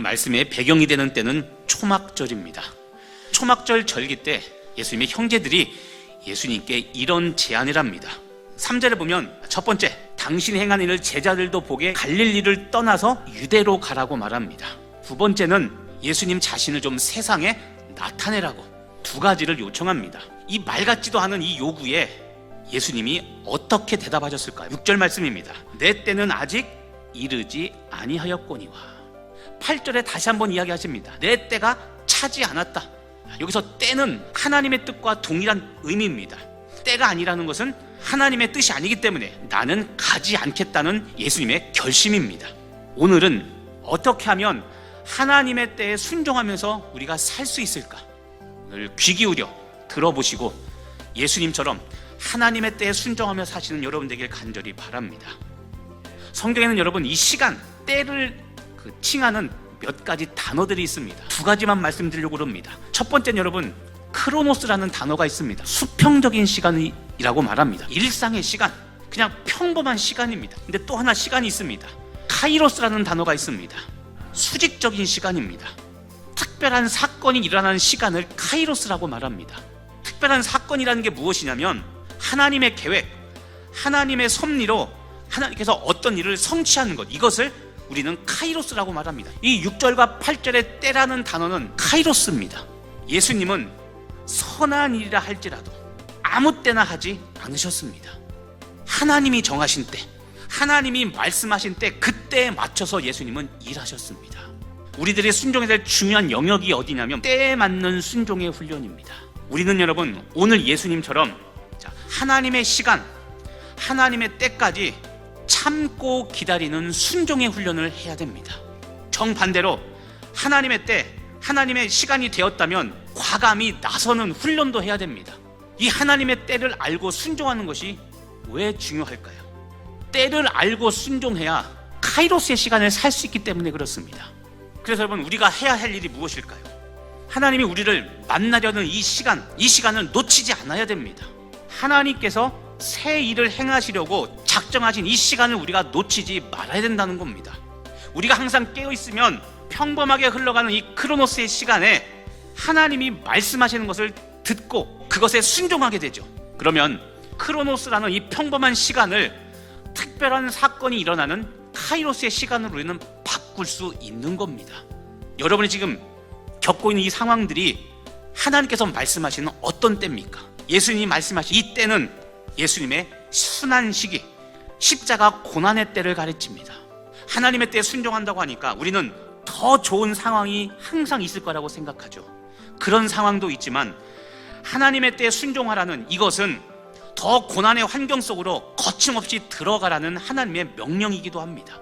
오늘 말씀의 배경이 되는 때는 초막절입니다. 초막절 절기 때 예수님의 형제들이 예수님께 이런 제안을 합니다. 3절에 보면 첫 번째, 당신 행한 일을 제자들도 보게 갈릴리를 떠나서 유대로 가라고 말합니다. 두 번째는 예수님 자신을 좀 세상에 나타내라고 두 가지를 요청합니다. 이 말 같지도 않은 이 요구에 예수님이 어떻게 대답하셨을까요? 6절 말씀입니다. 내 때는 아직 이르지 아니하였거니와. 8절에 다시 한번 이야기하십니다. 내 때가 차지 않았다. 여기서 때는 하나님의 뜻과 동일한 의미입니다. 때가 아니라는 것은 하나님의 뜻이 아니기 때문에 나는 가지 않겠다는 예수님의 결심입니다. 오늘은 어떻게 하면 하나님의 때에 순종하면서 우리가 살 수 있을까? 오늘 귀 기울여 들어보시고 예수님처럼 하나님의 때에 순종하며 사시는 여러분 되길 간절히 바랍니다. 성경에는 여러분 이 시간, 때를 칭하는 몇 가지 단어들이 있습니다. 두 가지만 말씀드리려고 합니다. 첫 번째는 여러분 크로노스라는 단어가 있습니다. 수평적인 시간이라고 말합니다. 일상의 시간, 그냥 평범한 시간입니다. 근데 또 하나 시간이 있습니다. 카이로스라는 단어가 있습니다. 수직적인 시간입니다. 특별한 사건이 일어나는 시간을 카이로스라고 말합니다. 특별한 사건이라는 게 무엇이냐면 하나님의 계획, 하나님의 섭리로 하나님께서 어떤 일을 성취하는 것, 이것을 우리는 카이로스라고 말합니다. 이 6절과 8절의 때라는 단어는 카이로스입니다. 예수님은 선한 일이라 할지라도 아무 때나 하지 않으셨습니다. 하나님이 정하신 때, 하나님이 말씀하신 때, 그때에 맞춰서 예수님은 일하셨습니다. 우리들이 순종해야 될 중요한 영역이 어디냐면 때에 맞는 순종의 훈련입니다. 우리는 여러분 오늘 예수님처럼 하나님의 시간, 하나님의 때까지 참고 기다리는 순종의 훈련을 해야 됩니다. 정반대로 하나님의 때, 하나님의 시간이 되었다면 과감히 나서는 훈련도 해야 됩니다. 이 하나님의 때를 알고 순종하는 것이 왜 중요할까요? 때를 알고 순종해야 카이로스의 시간을 살 수 있기 때문에 그렇습니다. 그래서 여러분 우리가 해야 할 일이 무엇일까요? 하나님이 우리를 만나려는 이 시간을 놓치지 않아야 됩니다. 하나님께서 새 일을 행하시려고 작정하신 이 시간을 우리가 놓치지 말아야 된다는 겁니다. 우리가 항상 깨어있으면 평범하게 흘러가는 이 크로노스의 시간에 하나님이 말씀하시는 것을 듣고 그것에 순종하게 되죠. 그러면 크로노스라는 이 평범한 시간을 특별한 사건이 일어나는 카이로스의 시간으로 우리는 바꿀 수 있는 겁니다. 여러분이 지금 겪고 있는 이 상황들이 하나님께서 말씀하시는 어떤 때입니까? 예수님이 말씀하신 이 때는 예수님의 순환 시기, 십자가 고난의 때를 가르칩니다. 하나님의 때에 순종한다고 하니까 우리는 더 좋은 상황이 항상 있을 거라고 생각하죠. 그런 상황도 있지만 하나님의 때에 순종하라는 이것은 더 고난의 환경 속으로 거침없이 들어가라는 하나님의 명령이기도 합니다.